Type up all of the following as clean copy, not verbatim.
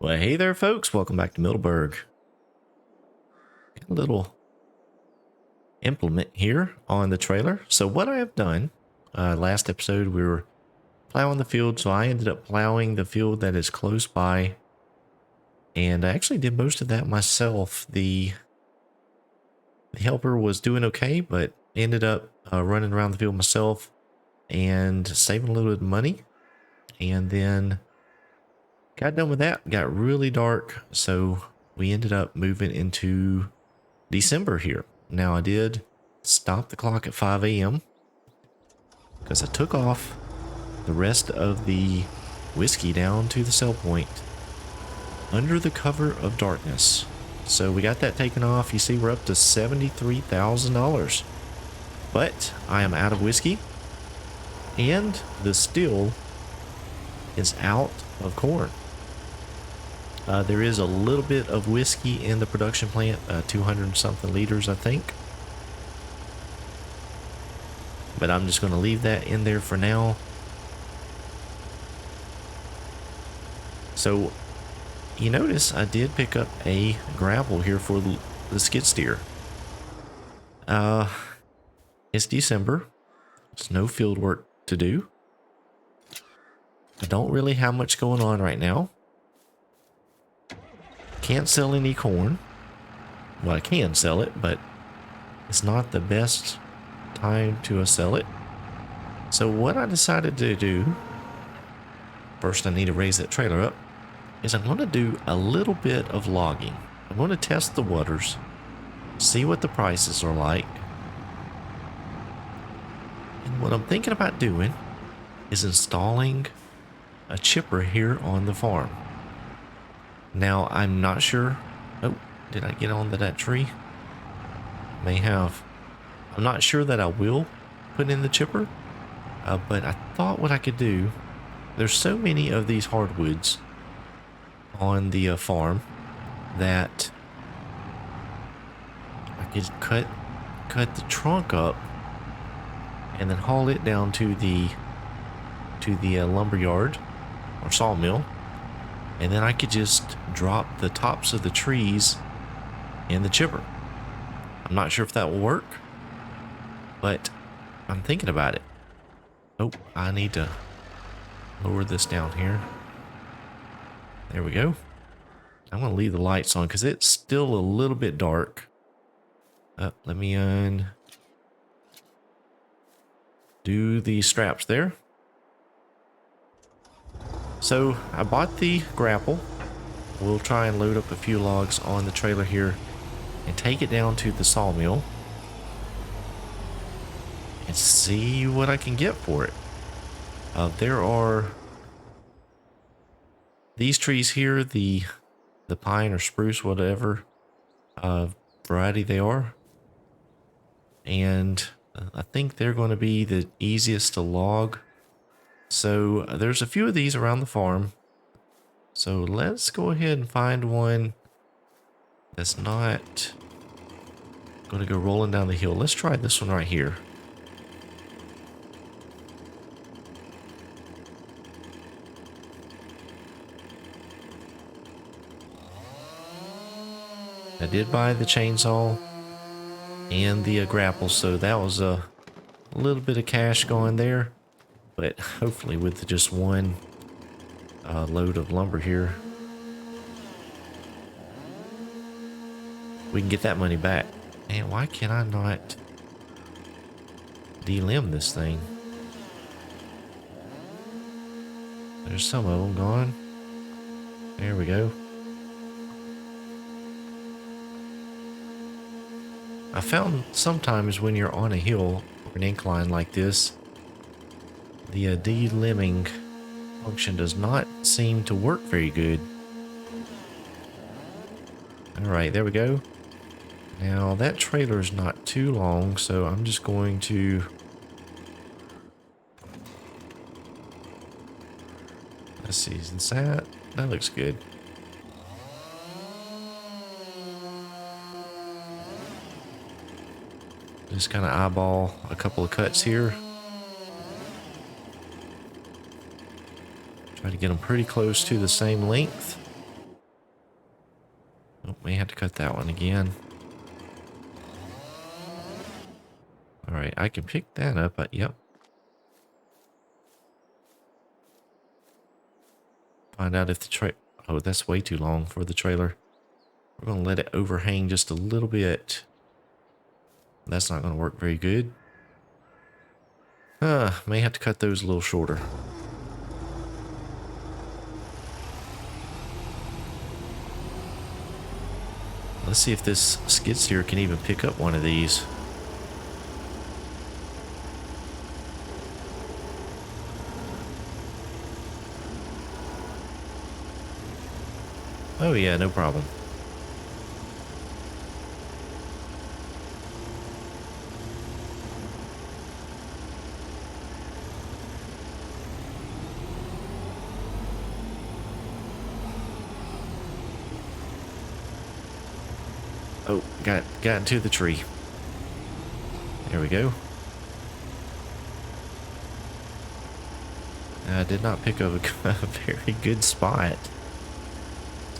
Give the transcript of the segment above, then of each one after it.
Well, hey there, folks. Welcome back to Middleburgh. Got a little implement here on the trailer. So what I have done, last episode we were plowing the field, so I ended up plowing the field that is close by, and I actually did most of that myself. The helper was doing okay, but ended up running around the field myself and saving a little bit of money, and then got done with that. Got really dark, so we ended up moving into December here. Now I did stop the clock at 5 a.m. because I took off the rest of the whiskey down to the sell point under the cover of darkness. So we got that taken off. You see we're up to $73,000. But I am out of whiskey and the still is out of corn. There is a little bit of whiskey in the production plant, 200 something liters, I think. But I'm just going to leave that in there for now. So you notice I did pick up a gravel here for the skid steer. It's December. There's no field work to do. I don't really have much going on right now. Can't sell any corn. Well, I can sell it, but it's not the best time to sell it. So what I decided to do, first I need to raise that trailer up, is I'm going to do a little bit of logging. I'm going to test the waters, see what the prices are like. And what I'm thinking about doing is installing a chipper here on the farm. Now, I'm not sure. Oh, did I get onto that tree? May have. I'm not sure that I will put in the chipper, but I thought what I could do, there's so many of these hardwoods on the farm that I could cut the trunk up and then haul it down to the lumber yard or sawmill. And then I could just drop the tops of the trees in the chipper. I'm not sure if that will work, but I'm thinking about it. Oh, I need to lower this down here. There we go. I'm going to leave the lights on because it's still a little bit dark. Let me undo the straps there. So I bought the grapple. We'll try and load up a few logs on the trailer here and take it down to the sawmill and see what I can get for it. There are these trees here, the pine or spruce, whatever variety they are, and I think they're going to be the easiest to log. So there's a few of these around the farm. So let's go ahead and find one that's not going to go rolling down the hill. Let's try this one right here. I did buy the chainsaw and the grapple, so that was a little bit of cash going there. But hopefully with just one load of lumber here, we can get that money back. And why can I not delimb this thing? There's some of them gone. There we go. I found sometimes when you're on a hill or an incline like this, the delimbing function does not seem to work very good. Alright, there we go. Now that trailer is not too long, so I'm just going to let's see, is that looks good. Just kind of eyeball a couple of cuts here. Try to get them pretty close to the same length. Oh, may have to cut that one again. All right, I can pick that up. Yep. Find out if the oh, that's way too long for the trailer. We're going to let it overhang just a little bit. That's not going to work very good. May have to cut those a little shorter. Let's see if this skid steer can even pick up one of these. Oh yeah, no problem. Oh, got into the tree. There we go. I did not pick up a very good spot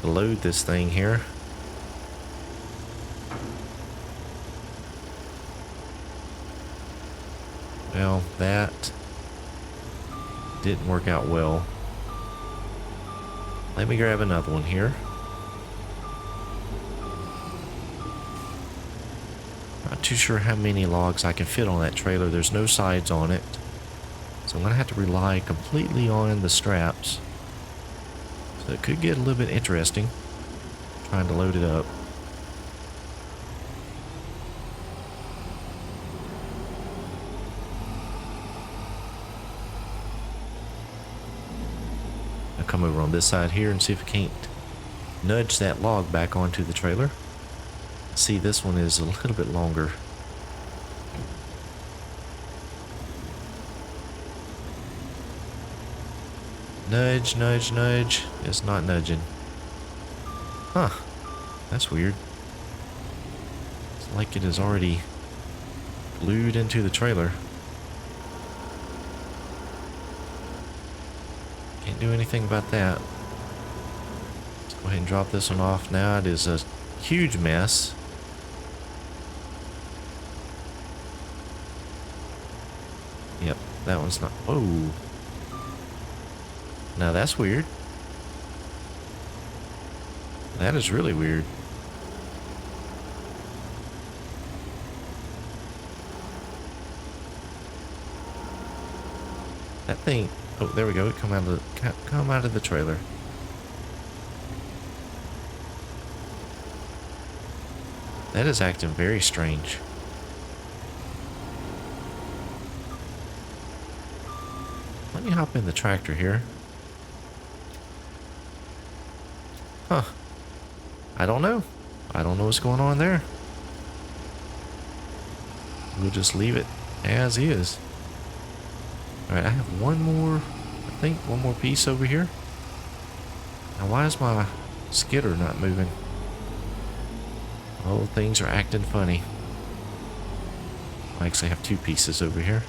to load this thing here. Well, that didn't work out well. Let me grab another one here. Not too sure how many logs I can fit on that trailer. There's no sides on it. So I'm going to have to rely completely on the straps. So it could get a little bit interesting trying to load it up. I'll come over on this side here and see if I can't nudge that log back onto the trailer. See, this one is a little bit longer. Nudge, nudge, nudge. It's not nudging. Huh. That's weird. It's like it is already glued into the trailer. Can't do anything about that. Let's go ahead and drop this one off. Now it is a huge mess. Yep, that one's not. Oh. Now that's weird. That is really weird. That thing. Oh, there we go. It come out of the trailer. That is acting very strange. Let me hop in the tractor here. Huh. I don't know. I don't know what's going on there. We'll just leave it as is. Alright, I have one more, one more piece over here. Now why is my skidder not moving? Oh, things are acting funny. I actually have two pieces over here.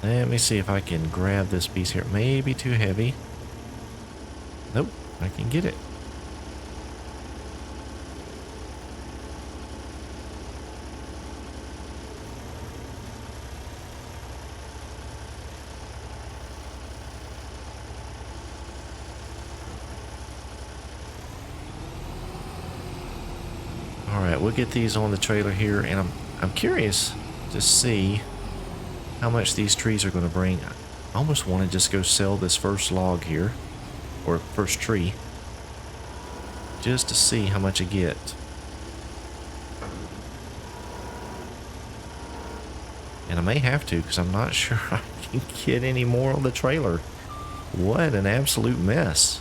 Let me see if I can grab this piece here. It may be too heavy. Nope, I can get it. All right, we'll get these on the trailer here, and I'm curious to see how much these trees are going to bring. I almost want to just go sell this first log here, or first tree, just to see how much I get. And I may have to, because I'm not sure I can get any more on the trailer. What an absolute mess.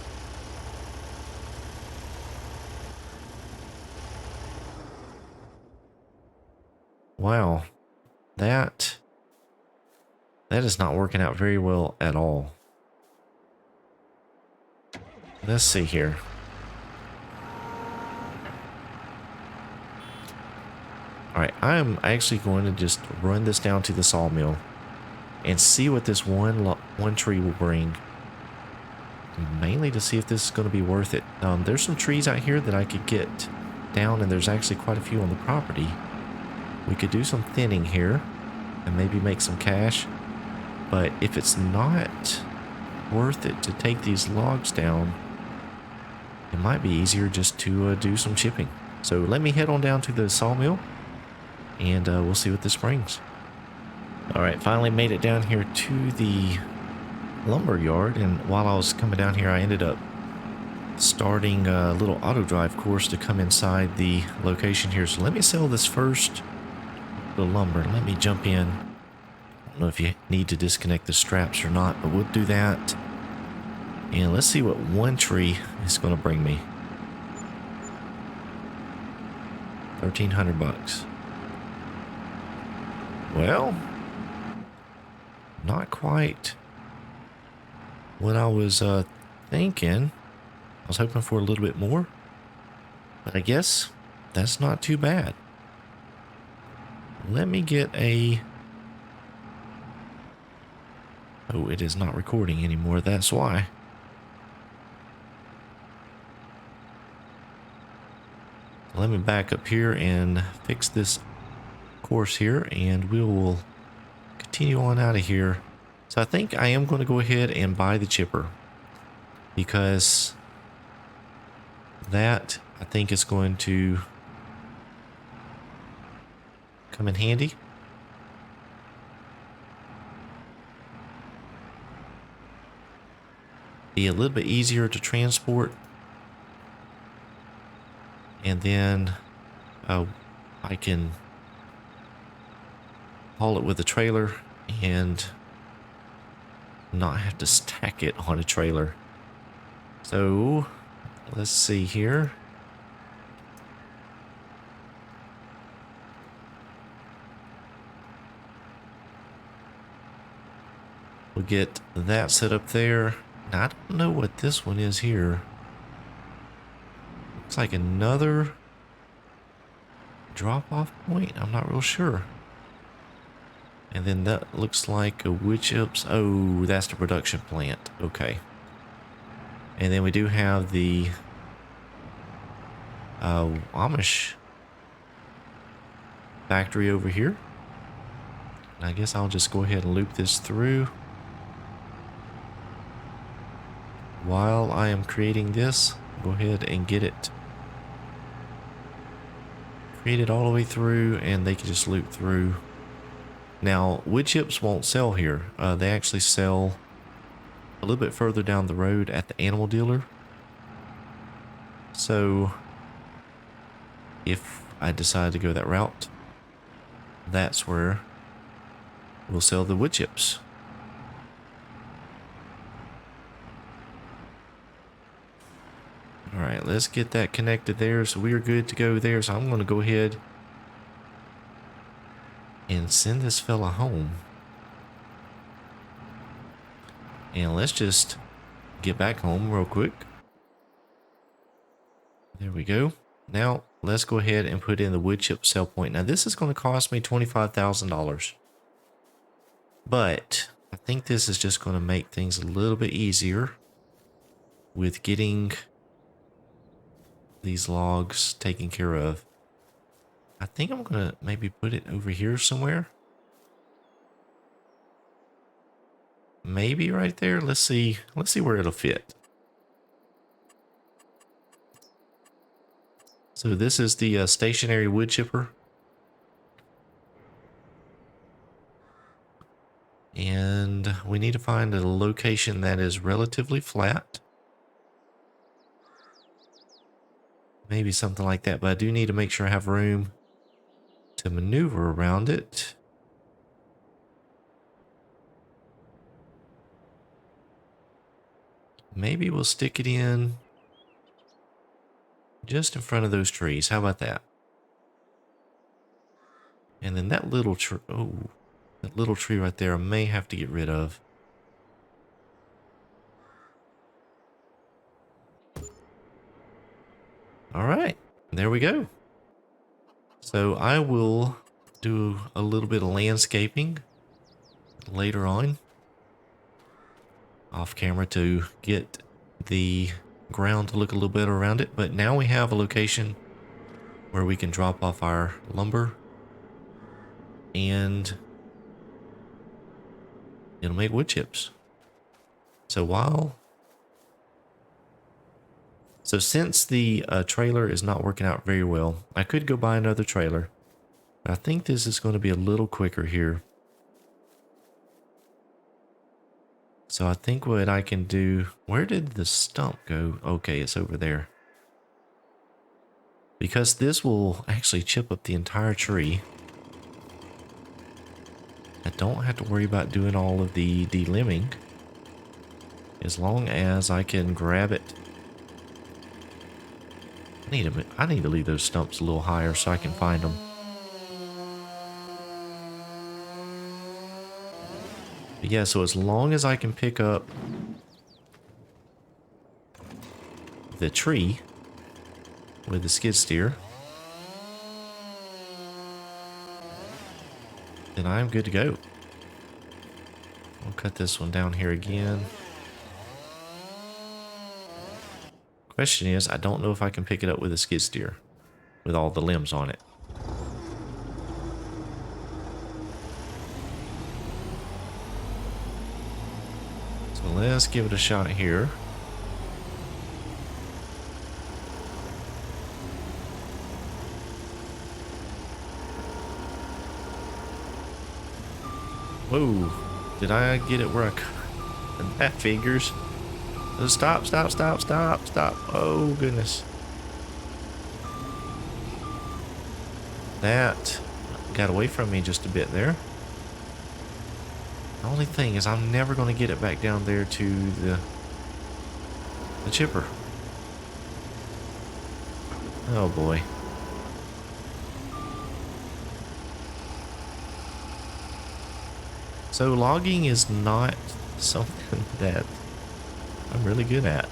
Wow, that is not working out very well at all. Let's see here. right, I'm actually going to just run this down to the sawmill and see what this one tree will bring. Mainly to see if this is going to be worth it. There's some trees out here that I could get down, and there's actually quite a few on the property. We could do some thinning here and maybe make some cash. But if it's not worth it to take these logs down, it might be easier just to do some chipping. So let me head on down to the sawmill, and we'll see what this brings. All right, finally made it down here to the lumber yard, and while I was coming down here, I ended up starting a little auto drive course to come inside the location here. So let me sell this first, the lumber. Let me jump in. I don't know if you need to disconnect the straps or not, but we'll do that. And let's see what one tree is going to bring me. 1,300 bucks. Well, not quite what I was thinking. I was hoping for a little bit more, but I guess that's not too bad. Let me get a... Oh, it is not recording anymore, that's why. Let me back up here and fix this course here, and we will continue on out of here. So I think I am going to go ahead and buy the chipper, because that, I think, is going to come in handy. Be a little bit easier to transport. And then I can haul it with a trailer and not have to stack it on a trailer. So let's see here. We'll get that set up there. Now, I don't know what this one is here. Looks like another drop-off point. I'm not real sure. And then that looks like a wood chips. Oh, that's the production plant. Okay. And then we do have the Amish factory over here. And I guess I'll just go ahead and loop this through while I am creating this. Go ahead and get it created all the way through, and they can just loop through. Now, wood chips won't sell here. They actually sell a little bit further down the road at the animal dealer. So if I decide to go that route, that's where we'll sell the wood chips. All right, let's get that connected there. So we are good to go there. So I'm going to go ahead and send this fella home. And let's just get back home real quick. There we go. Now let's go ahead and put in the wood chip sell point. Now this is going to cost me $25,000. But I think this is just going to make things a little bit easier with getting these logs taken care of. I think I'm going to maybe put it over here somewhere. Maybe right there. Let's see where it'll fit. So this is the stationary wood chipper. And we need to find a location that is relatively flat. Maybe something like that, but I do need to make sure I have room to maneuver around it. Maybe we'll stick it in just in front of those trees. How about that? And then that little tree, oh, that little tree right there I may have to get rid of. All right, there we go. So I will do a little bit of landscaping later on off camera to get the ground to look a little better around it. But now we have a location where we can drop off our lumber and it'll make wood chips. So since the trailer is not working out very well, I could go buy another trailer, but I think this is going to be a little quicker here. So I think what I can do, where did the stump go? Okay, it's over there. Because this will actually chip up the entire tree, I don't have to worry about doing all of the delimbing as long as I can grab it. I need to leave those stumps a little higher so I can find them. But yeah, so as long as I can pick up the tree with the skid steer, then I'm good to go. I'll cut this one down here again. Question is, I don't know if I can pick it up with a skid steer with all the limbs on it. So let's give it a shot here. Whoa, did I get it where I could? That figures. Stop, stop, stop, stop, stop. Oh, goodness. That got away from me just a bit there. The only thing is I'm never going to get it back down there to the chipper. Oh, boy. So logging is not something that I'm really good at,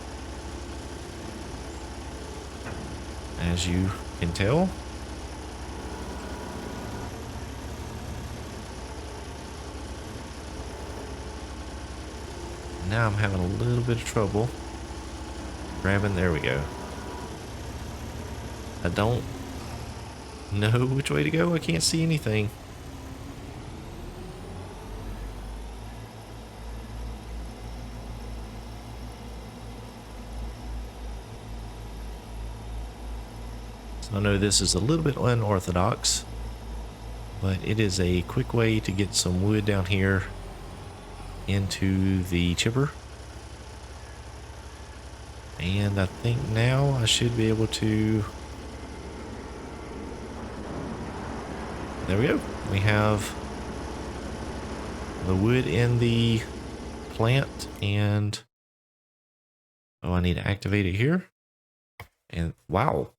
as you can tell. Now I'm having a little bit of trouble grabbing. There we go. I don't know which way to go. I can't see anything. I know this is a little bit unorthodox, but it is a quick way to get some wood down here into the chipper. And I think now I should be able to... There we go. We have the wood in the plant, and... Oh, I need to activate it here. And wow.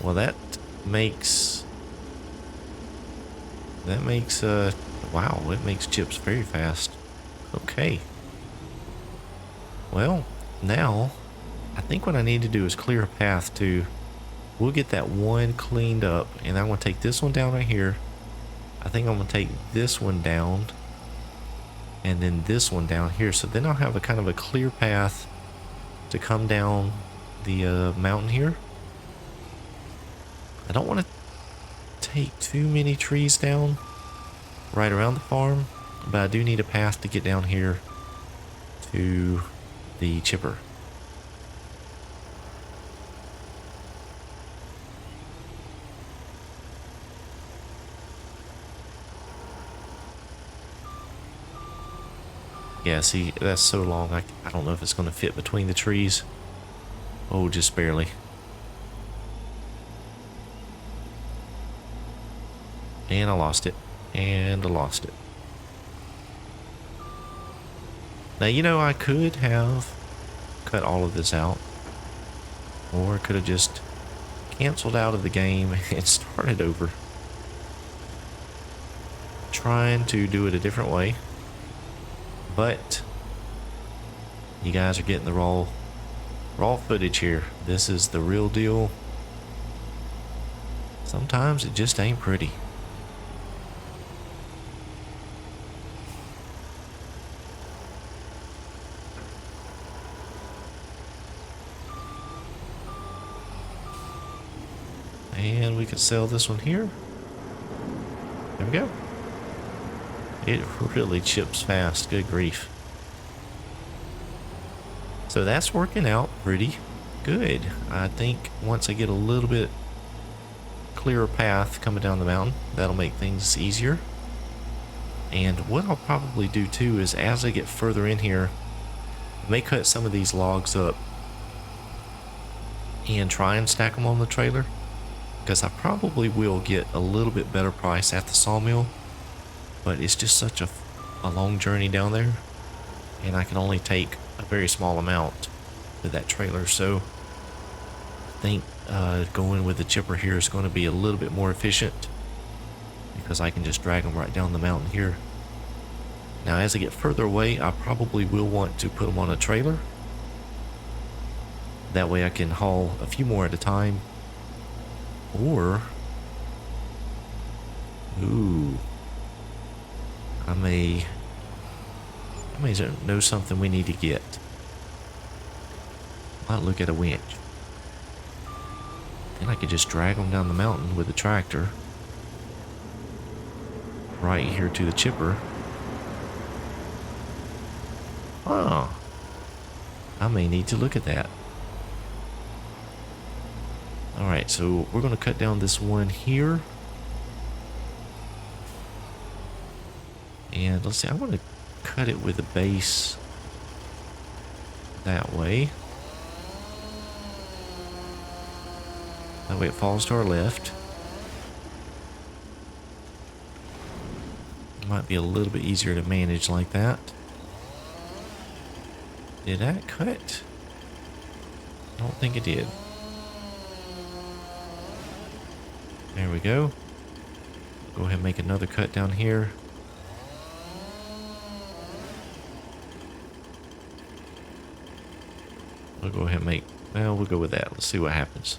Well, that makes wow, it makes chips very fast. Okay. Well, now I think what I need to do is clear a path to, we'll get that one cleaned up, and I'm going to take this one down right here. I think I'm going to take this one down and then this one down here. So then I'll have a kind of a clear path to come down the mountain here. I don't want to take too many trees down right around the farm, but I do need a path to get down here to the chipper. Yeah, see, that's so long, I don't know if it's going to fit between the trees. Oh, just barely. And I lost it. And I lost it. Now, you know, I could have cut all of this out. Or I could have just canceled out of the game and started over. Trying to do it a different way. But you guys are getting the raw footage here. This is the real deal. Sometimes it just ain't pretty. And we can sell this one here. There we go. It really chips fast, good grief. So that's working out pretty good. I think once I get a little bit clearer path coming down the mountain, that'll make things easier. And what I'll probably do too is as I get further in here, I may cut some of these logs up and try and stack them on the trailer, because I probably will get a little bit better price at the sawmill, but it's just such a long journey down there, and I can only take a very small amount to that trailer. So I think going with the chipper here is going to be a little bit more efficient, because I can just drag them right down the mountain here. Now as I get further away, I probably will want to put them on a trailer. That way I can haul a few more at a time. Or, ooh, I may know something we need to get. Might look at a winch. Then I could just drag them down the mountain with the tractor right here to the chipper. Oh, I may need to look at that. Alright, so we're going to cut down this one here. And let's see, I want to cut it with the base that way. That way it falls to our left. It might be a little bit easier to manage like that. Did that cut? I don't think it did. There we go. Go ahead and make another cut down here. We'll go ahead and make, well, we'll go with that. Let's see what happens.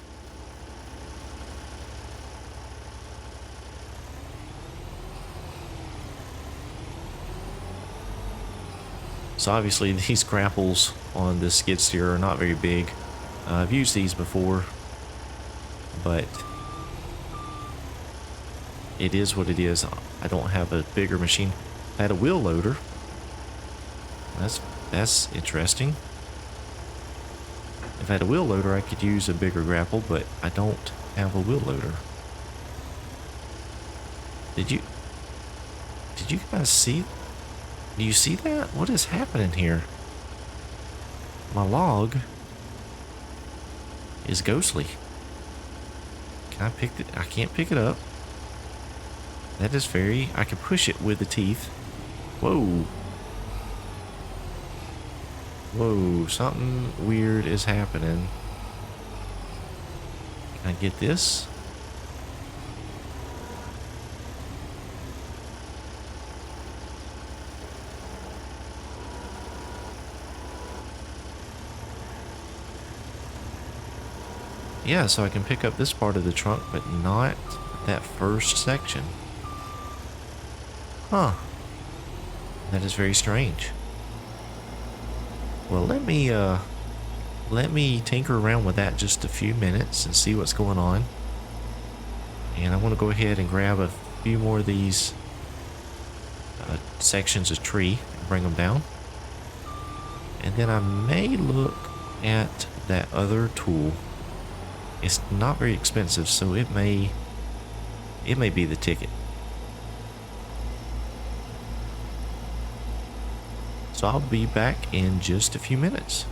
So obviously these grapples on this skid steer are not very big. I've used these before, but it is what it is. I don't have a bigger machine. I had a wheel loader. That's interesting. If I had a wheel loader, I could use a bigger grapple, but I don't have a wheel loader. Did you guys see? Do you see that? What is happening here? My log is ghostly. Can I pick it? I can't pick it up. That is very... I can push it with the teeth. Whoa. Whoa, something weird is happening. Can I get this? Yeah, so I can pick up this part of the trunk, but not that first section. Huh. That is very strange. Well, let me tinker around with that just a few minutes and see what's going on. And I want to go ahead and grab a few more of these sections of tree and bring them down. And then I may look at that other tool. It's not very expensive, so it may be the ticket. So I'll be back in just a few minutes.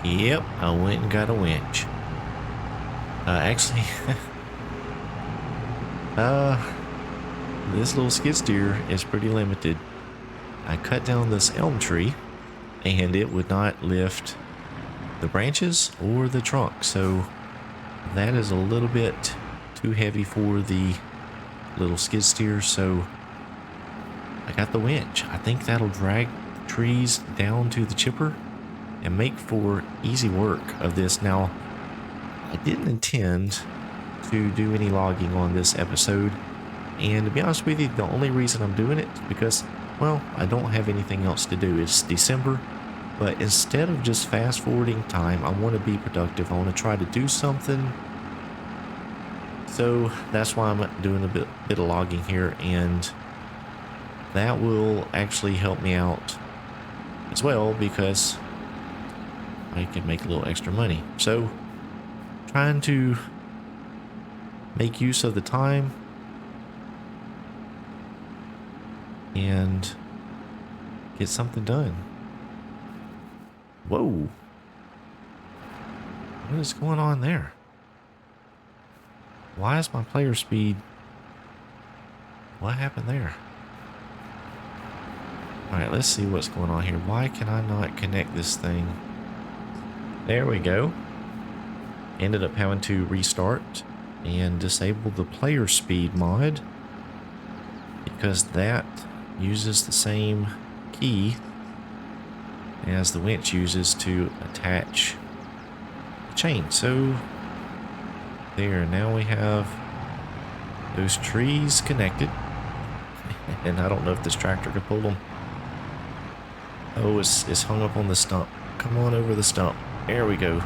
Yep, I went and got a winch. Actually, this little skid steer is pretty limited. I cut down this elm tree and it would not lift the branches or the trunk, so that is a little bit too heavy for the little skid steer. So I got the winch. I think that'll drag the trees down to the chipper and make for easy work of this. Now, I didn't intend to do any logging on this episode, and to be honest with you, the only reason I'm doing it is because, well, I don't have anything else to do. It's December, but instead of just fast forwarding time, I want to be productive. I want to try to do something. So that's why I'm doing a bit of logging here, and that will actually help me out as well because I can make a little extra money. So trying to make use of the time and get something done. Whoa. What is going on there? Why is my player speed? What happened there? Alright, let's see what's going on here. Why can I not connect this thing? There we go. Ended up having to restart and disable the player speed mod because that uses the same key as the winch uses to attach the chain. So there, now we have those trees connected, and I don't know if this tractor can pull them. Oh, it's hung up on the stump. Come on over the stump. There we go.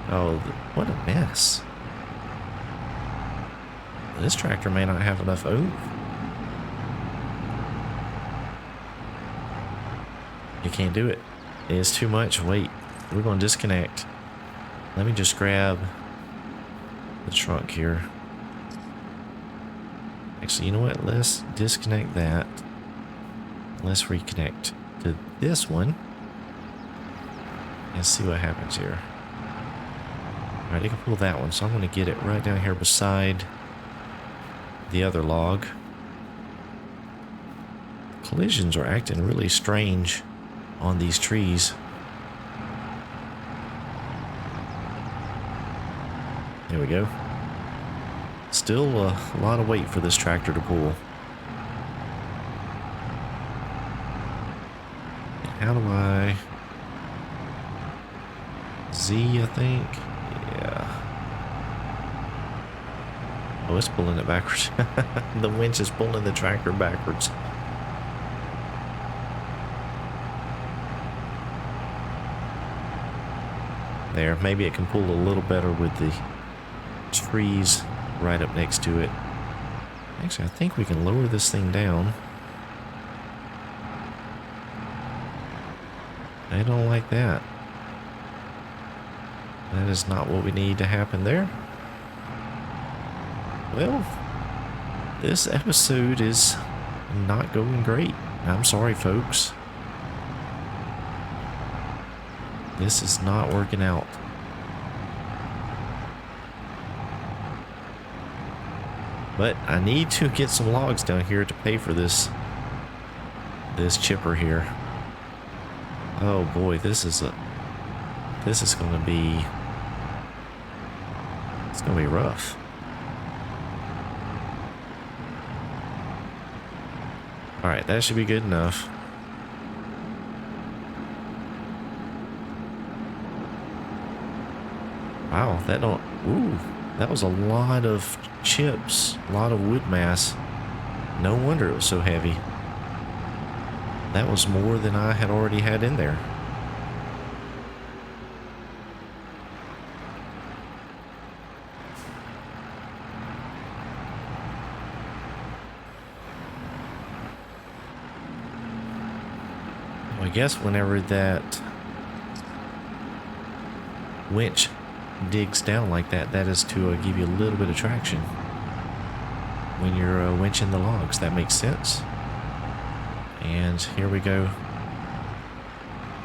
Oh, what a mess. This tractor may not have enough oomph. You can't do it. It's too much. Wait, we're going to disconnect. Let me just grab the trunk here. Actually, you know what? Let's disconnect that. Let's reconnect to this one and see what happens here. Alright, I can pull that one, so I'm going to get it right down here beside the other log. Collisions are acting really strange on these trees. There we go. Still a lot of weight for this tractor to pull. How do I... Z, I think? Yeah. Oh, it's pulling it backwards. The winch is pulling the tractor backwards. There, maybe it can pull a little better with the trees right up next to it. Actually, I think we can lower this thing down. I don't like that. That is not what we need to happen there. Well, this episode is not going great. I'm sorry, folks. This is not working out. But I need to get some logs down here to pay for this chipper here. Oh boy, this is gonna be, it's gonna be rough. Alright, that should be good enough. Wow, that was a lot of chips, a lot of wood mass. No wonder it was so heavy. That was more than I had already had in there. Well, I guess whenever that winch digs down like that, that is to give you a little bit of traction when you're winching the logs. That makes sense. And here we go.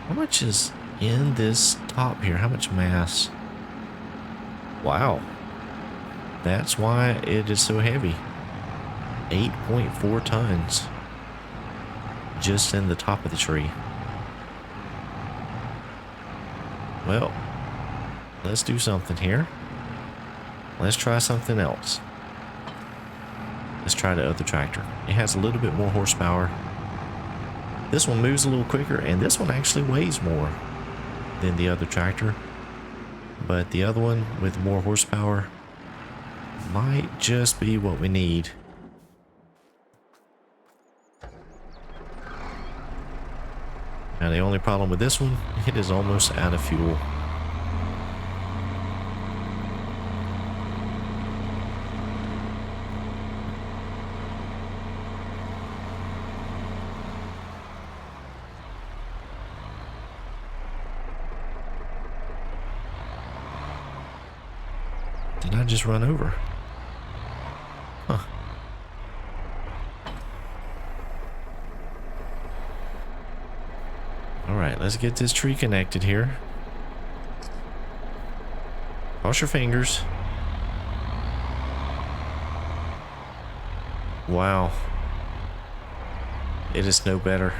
How much is in this top here? How much mass? Wow. That's why it is so heavy. 8.4 tons just in the top of the tree. Well, let's do something here. Let's try something else. Let's try the other tractor. It has a little bit more horsepower. This one moves a little quicker, and this one actually weighs more than the other tractor. But the other one with more horsepower might just be what we need. Now the only problem with this one, it is almost out of fuel. Did I just run over? Huh. Alright, let's get this tree connected here. Cross your fingers. Wow. It is no better.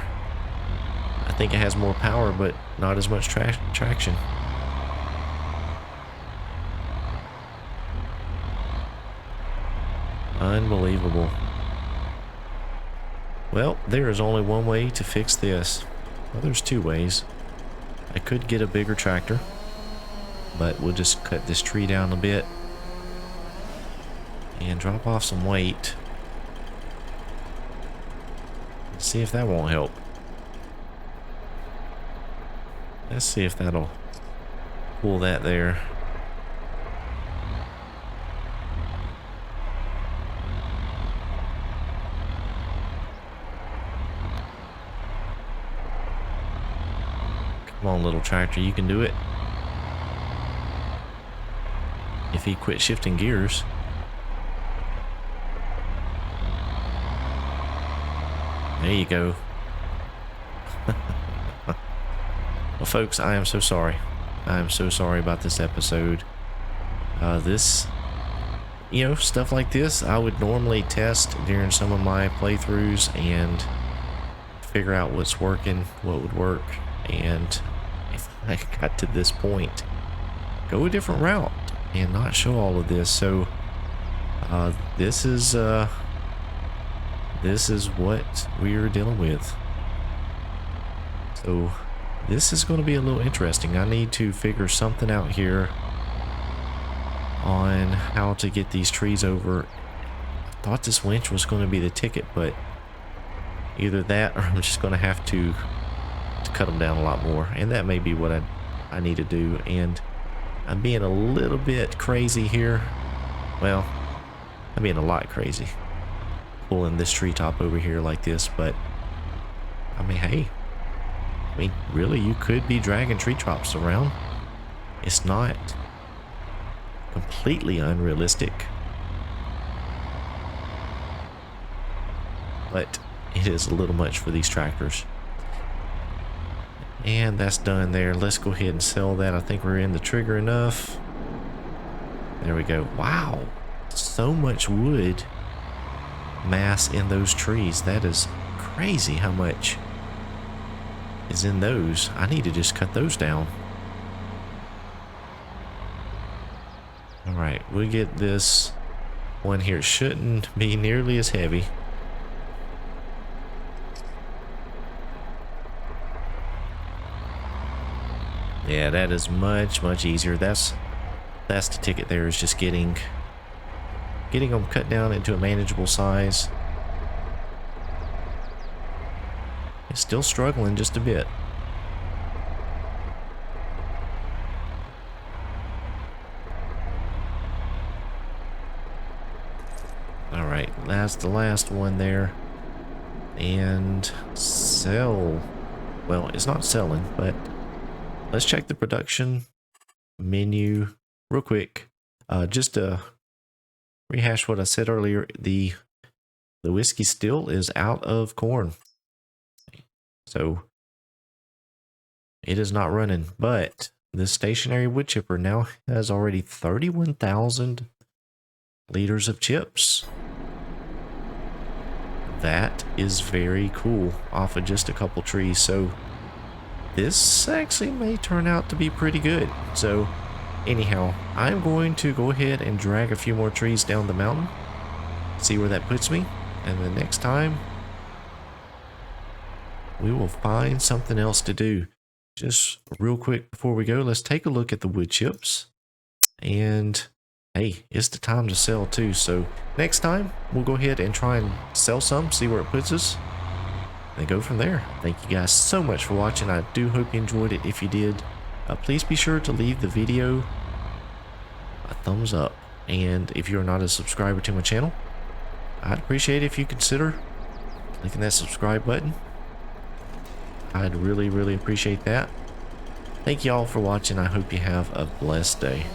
I think it has more power, but not as much traction. Unbelievable. Well, there is only one way to fix this. Well, there's two ways. I could get a bigger tractor, but we'll just cut this tree down a bit and drop off some weight. Let's see if that won't help. Let's see if that'll pull that there. Come on, little tractor, you can do it. If he quit shifting gears. There you go. Well, folks, I am so sorry. I am so sorry about this episode. Stuff like this, I would normally test during some of my playthroughs and figure out what's working, what would work. And if I got to this point, go a different route and not show all of this. So this is what we're dealing with. So this is going to be a little interesting. I need to figure something out here on how to get these trees over. I thought this winch was going to be the ticket, but either that or I'm just going to have to cut them down a lot more, and that may be what I need to do. And I'm being a little bit crazy here. Well, I'm being a lot crazy pulling this treetop over here like this, but I mean, hey, really, you could be dragging treetops around. It's not completely unrealistic, but it is a little much for these tractors. And that's done there. Let's go ahead and sell that. I think we're in the trigger enough. There we go. Wow, so much wood mass in those trees. That is crazy how much is in those. I need to just cut those down. Alright, we'll get this one here. It shouldn't be nearly as heavy. Yeah, that is much easier. That's the ticket there, is just getting them cut down into a manageable size. It's still struggling just a bit. Alright, that's the last one there. And sell. Well, it's not selling, but let's check the production menu real quick. Just to rehash what I said earlier, the whiskey still is out of corn. So it is not running, but the stationary wood chipper now has already 31,000 liters of chips. that is very cool off of just a couple trees. So this actually may turn out to be pretty good. So anyhow, I'm going to go ahead and drag a few more trees down the mountain, see where that puts me, and the next time we will find something else to do. Just real quick before we go, let's take a look at the wood chips. And hey, it's the time to sell too. So next time we'll go ahead and try and sell some, see where it puts us, and go from there. Thank you guys so much for watching. I do hope you enjoyed it. If you did, please be sure to leave the video a thumbs up. And if you're not a subscriber to my channel, I'd appreciate it if you consider clicking that subscribe button. I'd really appreciate that. Thank you all for watching. I hope you have a blessed day.